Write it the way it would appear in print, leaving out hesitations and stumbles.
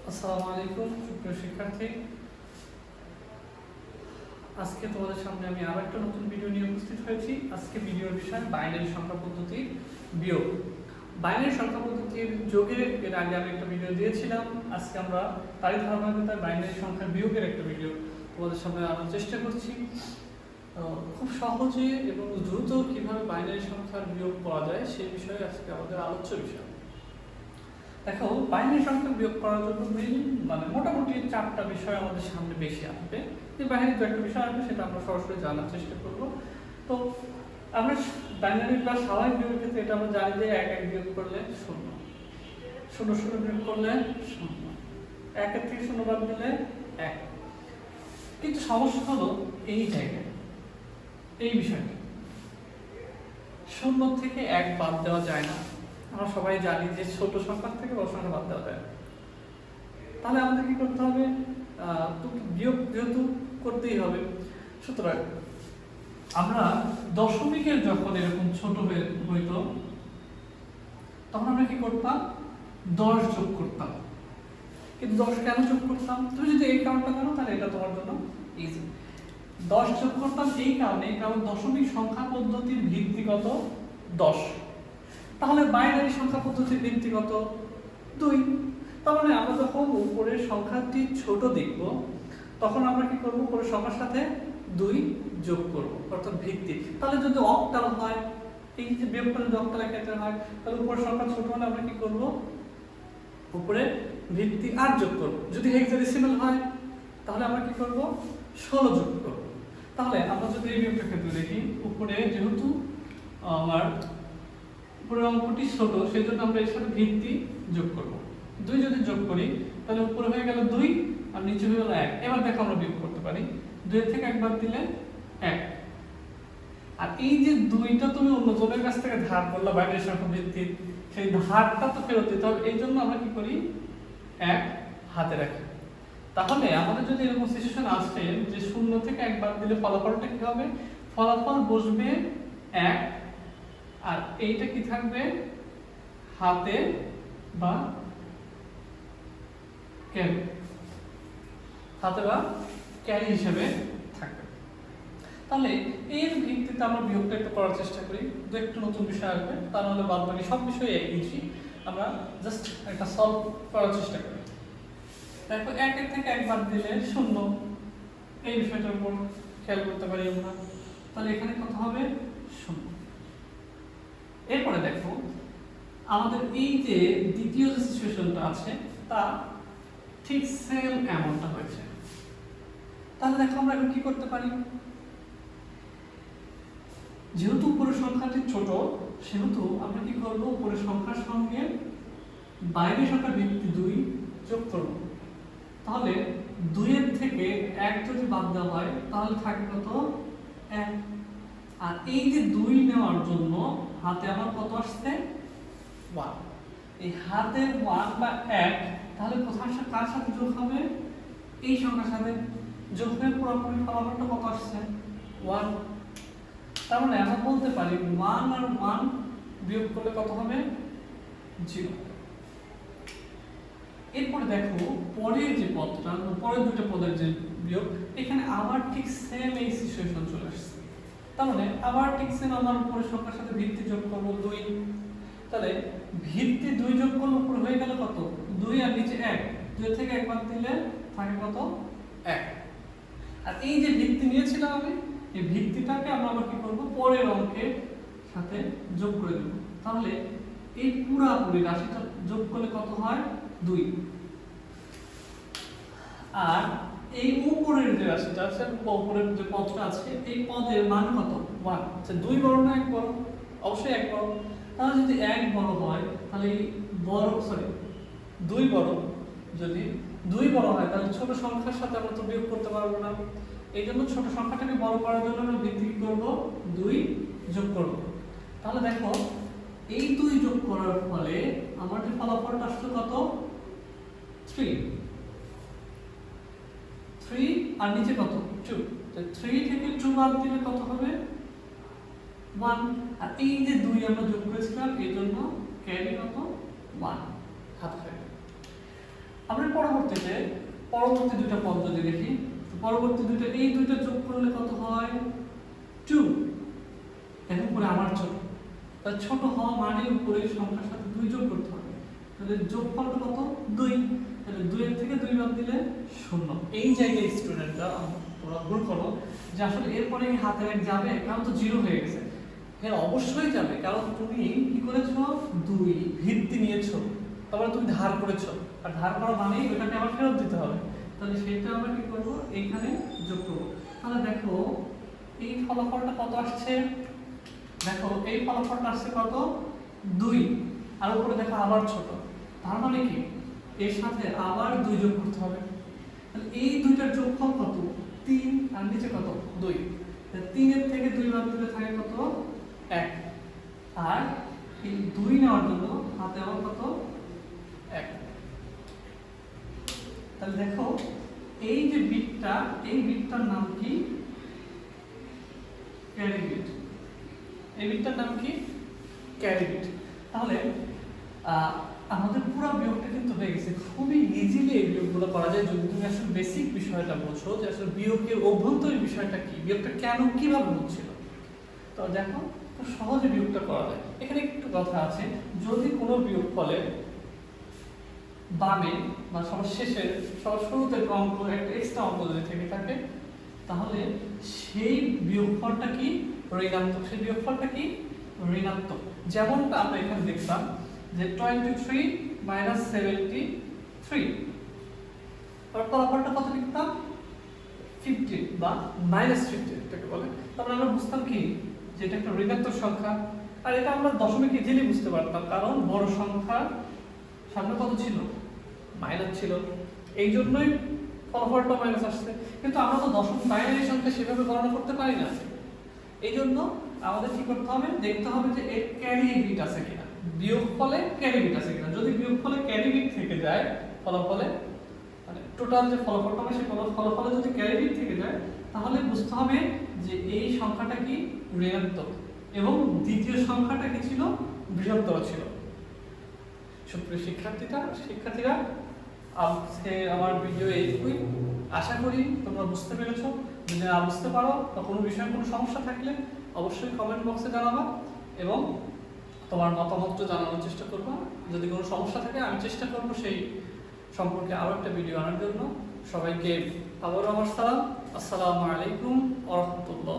আসসালামু আলাইকুম সুপ্রিয় শিক্ষার্থী। আজকে তোমাদের সামনে আমি আরো একটা নতুন ভিডিও নিয়ে উপস্থিত হয়েছি। আজকে ভিডিওর বিষয় বাইনারি সংখ্যা পদ্ধতির বিয়োগ। বাইনারি সংখ্যা পদ্ধতির যোগের এর আগে আমি একটা ভিডিও দিয়েছিলাম। আজকে আমরা তারই ধারাবাহিকতায় বাইনারি সংখ্যার বিয়োগের একটা ভিডিও তোমাদের সামনে আনার চেষ্টা করছি। খুব সহজে এবং দ্রুত কিভাবে বাইনারি সংখ্যার বিয়োগ করা যায় সেই বিষয়ে আজকে আমাদের আলোচ্য বিষয়। দেখো, বাইনারি সংখ্যা বিয়োগ করার জন্য মোটামুটি 4টা বিষয় আমাদের সামনে বেশি আসবে। এর বাইরে দু একটা বিষয় আসবে, সেটা আমরা সরাসরি জানার চেষ্টা করব। তো আমরা বাইনারি বা স্বাভাবিক বিয়োগের ক্ষেত্রে এটা আমরা জানি যে 1 1 বিয়োগ করলে 0, 0 0 বিয়োগ করলে 0, 1 এর থেকে 0 বাদ দিলে 1। কিন্তু সমস্যা হলো এই জায়গায়, এই বিষয়টা 0 থেকে 1 বাদ দেওয়া যায় না। আমরা সবাই জানি যে ছোট সংখ্যা থেকে বড় সংখ্যা বাদ দেওয়া যায়। তাহলে আমাদের কি করতে হবে? বিয়োগ যেহেতু করতেই হবে, সুতরাং আমরা দশমিকের যখন এরকম ছোট হইতো তখন আমরা কি করতাম? 10 যোগ করতাম। কিন্তু 10 কেন যোগ করতাম? তুমি যদি এই কাউন্টটা করো তাহলে এটা তোমার জন্য ইজি। 10 যোগ করতাম এই কারণে, কারণ দশমিক সংখ্যা পদ্ধতির ভিত্তি কত? 10। তাহলে বাইনারি সংখ্যা পদ্ধতির ভিত্তি কত? 2। তার মানে আমরা যখন উপরের সংখ্যাটি ছোট দেখব তখন আমরা কি করব? উপরের সংখ্যার সাথে 2 যোগ করব, অর্থাৎ ভিত্তি। তাহলে যদি অক্টাল হয়, এই যে বিয়োগ করে যদি অক্টালের ক্ষেত্রে হয়, তাহলে উপরের সংখ্যা ছোট হলে আমরা কি করব? উপরে ভিত্তি 8 যোগ করব। যদি হেক্সাডেসিমাল হয় তাহলে আমরা কি করব? 16 যোগ করব। তাহলে আমরা যদি এই বিয়োগটার ক্ষেত্রে দেখি, উপরে যেহেতু আমার উপরের অঙ্কটি ছোট, সেজন্য আমরা এর সাথে ভিত্তি যোগ করব। 2 যদি যোগ করি তাহলে উপরে হয়ে গেল 2 আর নিচে হয়ে গেল 1। এবার দেখো আমরা বিয়োগ করতে পারি। 2 এর থেকে 1 বাদ দিলে 1। আর এই যে 2টা তুমি অন্যজনের কাছ থেকে ধার করলা বাইনারি সংখ্যা ভিত্তির, সেই ধারটা তো ফেরত দিতে হবে। এই জন্য আমরা কি করি? 1 হাতে রাখি। তাহলে আমাদের যদি এরকম সিচুয়েশন আসে যে 0 থেকে 1 বাদ দিলে ফলাফলটা কি হবে? ফলাফল বসবে 1, আর এইটা কি থাকবে? হাতে বা ক্যারি, হাতে বা ক্যারি হিসেবে থাকবে। তাহলে এর ভিত্তিতে আমরা বিয়োগটা একটু করার চেষ্টা করি। একটু নতুন বিষয় আসবে, তা নাহলে বাদ বাকি সব বিষয়ে একই। আমরা জাস্ট একটা সলভ করার চেষ্টা করি। দেখো, 1 এর থেকে 1 বাদ দিলে 0, এই বিষয়টার উপর খেয়াল করতে পারি আমরা। তাহলে এখানে কত হবে? 0। এরপরে দেখো, আমাদের এই যে দ্বিতীয় যে সিচুয়েশনটা আছে তা ঠিক সেম এমনটা হয়েছে। তাহলে দেখো আমরা এখন কি করতে পারি? যেহেতু উপরের সংখ্যাটি ছোট, সেহেতু আমরা কি করব? উপরের সংখ্যার সঙ্গে বাইরের সংখ্যার ভিত্তি 2 যোগ করব। তাহলে 2 এর থেকে 1 যদি বাদ দেওয়া হয় তাহলে থাকবে কত? 1। আর এই যে 2 নেওয়ার জন্য হাতে আমার কত আসছে? 1। এই হাতে 1 বা 1 তাহলে কোথার সাথে কার সাথে যোগ হবে? এই সংখ্যার সাথে যোগ হয়ে পুরোপুরি ফলাফলটা কত আসছে? 1। তার মানে আমরা বলতে পারি 1 আর 1 বিয়োগ করলে কত হবে? 0। এরপরে দেখো, পরের যে পদটা, পরের দুটো পদের যে বিয়োগ, এখানে আবার ঠিক সেম এই সিচুয়েশন চলে আসছে। তার মানে আবার ঠিক সেম আমার উপরের সংখ্যার সাথে ভিত্তি যোগ করব 2। তাহলে ভিত্তি 2 যোগ করলে উপরে হয়ে গেল কত? 2 আর নিচে 1। 2 থেকে 1 বাদ দিলে থাকে কত? 1। আর এই যে ভিত্তি নিয়েছিলাম আমি, এই ভিত্তিটাকে আমরা আবার কি করব? পরের অঙ্কের সাথে যোগ করে দেব। তাহলে এই পুরোপুরি রাশিটা যোগ করলে কত হয়? 2। আর এই উপরের যে রাশিটা আছে, উপরের যে পদটা আছে, এই পদের মান কত? 1। আচ্ছা, 2 বড় না 1 বড়? অবশ্যই 1 বড়। তাহলে যদি 1 বড় হয় তাহলে এই বড় 2 বড়, যদি 2 বড় হয় তাহলে ছোট সংখ্যার সাথে আমরা তো বিয়োগ করতে পারবো না। এই জন্য ছোট সংখ্যাটাকে বড় করার জন্য আমরা ভিত্তি করব 2 যোগ করব। তাহলে দেখো, এই 2 যোগ করার ফলে আমার যে ফলাফলটা আসছে কত? 3। 3 আর নিচে কত? 2। তো 3 থেকে 2 বাদ দিলে কত হবে? 1। আর এই যে 2 আমরা যোগ করেছিলাম, এই জন্য ক্যারি কত? 1 হাত থাকে। আমরা পরবর্তী দুটো পদ যদি দেখি, পরবর্তী দুটো, এই দুটো যোগ করলে কত হয়? 2। এখন পরে আমার ছোট, তাহলে ছোট হওয়া মানে উপরে সংখ্যার সাথে 2 যোগ করতে হবে, তাহলে যোগফলটা কত? 2। তাহলে 2 এর থেকে 2 বাদ দিলে 0। এই জায়গায় স্টুডেন্টরা তোমরা ভুল করো যে আসলে এরপরে কি হাতের এক যাবে, কারণ তো 0 হয়ে গেছে। হ্যাঁ অবশ্যই যাবে, কারণ তুমি কি করেছো? 2 ভিত্তি নিয়েছো, তারপরে তুমি ধার করেছো, আর ধার করা মানেই ওটাকে আবার ফেরত দিতে হবে। তাহলে সেটা আমরা কি করবো? এইখানে যোগ করবো। তাহলে দেখো এই ফলাফলটা কত আসছে? দেখো এই ফলাফলটা আসছে কত? 2। আর উপরে দেখো আবার ছোট, তার মানে কি এর সাথে আবার 2 যোগ করতে হবে। তাহলে এই দুইটার যোগফল কত? 3, আর নিচে কত? 2। 3 এর থেকে 2 বাদ দিলে থাকে কত? 1। আর এই 2 নেওয়ার জন্য হাতে আবার কত? 1। তাহলে দেখো এই যে বিটটা, এই বিটটার নাম কি? Carry bit. এই বিটটার নাম কি? Carry bit. তাহলে আমাদের পুরো বিয়োগটা কিন্তু হয়ে গেছে। খুবই ইজিলি এই বিয়োগগুলো করা যায় যদি তুমি আসলে বেসিক বিষয়টা বোঝো যে আসলে বিয়োগের অভ্যন্তরীণ বিষয়টা কি, বিয়োগটা কেন কিভাবে হচ্ছিল। তো দেখো খুব সহজে বিয়োগটা করা যায়। এখানে একটু কথা আছে, যদি কোনো বিয়োগ ফলে বামে বা সবার শেষে সবার শুরুতে অঙ্ক একটা এক্সট্রা অঙ্ক যদি থেকে থাকে, তাহলে সেই বিয়োগফলটা কি? ঋণাত্মক। সেই বিয়োগফলটা কি? ঋণাত্মক। যেমনটা আমরা এখানে দেখলাম যে 23 মাইনাস 73, আর ফলাফলটা কত লিখতাম? 50 বা -50 এটাকে বলে। তারপরে আমরা বুঝতাম কি যে এটা একটা ঋণাত্মক সংখ্যা, আর এটা আমরা দশমিক ইজিলি বুঝতে পারতাম, কারণ বড় সংখ্যা সামনে কত ছিল? মাইনাস ছিল, এই জন্যই ফলাফলটা মাইনাস আসছে। কিন্তু আমরা তো দশমিক বাইনারি সংখ্যা সেভাবে গণনা করতে পারি না, এই জন্য আমাদের কি করতে হবে? দেখতে হবে যে এর ক্যারি বিট আছে কিনা, বিয়োগফলে ক্যারি বিট আছে কিনা। যদি বিয়োগফলে ক্যারি বিট থেকে যায়, ফলাফলে মানে টোটাল যে ফলাফলটা হবে সেই ফলাফলে যদি ক্যারি বিট থেকে যায়, তাহলে বুঝতে হবে যে এই সংখ্যাটা কি? ঋণাত্মক, এবং দ্বিতীয় সংখ্যাটা কি ছিল? বৃহত্তর ছিল। সুপ্রিয় শিক্ষার্থীরা আজকে আমার ভিডিও এইটুকুই। আশা করি তোমরা বুঝতে পেরেছো। যদি না বুঝতে পারো বা কোনো বিষয়ে কোনো সমস্যা থাকলে অবশ্যই কমেন্ট বক্সে জানাবা, এবং তোমার মতামতটা জানানোর চেষ্টা করবা। যদি কোনো সমস্যা থাকে আমি চেষ্টা করবো সেই সম্পর্কে আরও একটা ভিডিও আনার জন্য। সবাইকে আবারও আমার সালাম। আসসালামু আলাইকুম ওয়া রাহমাতুল্লাহ।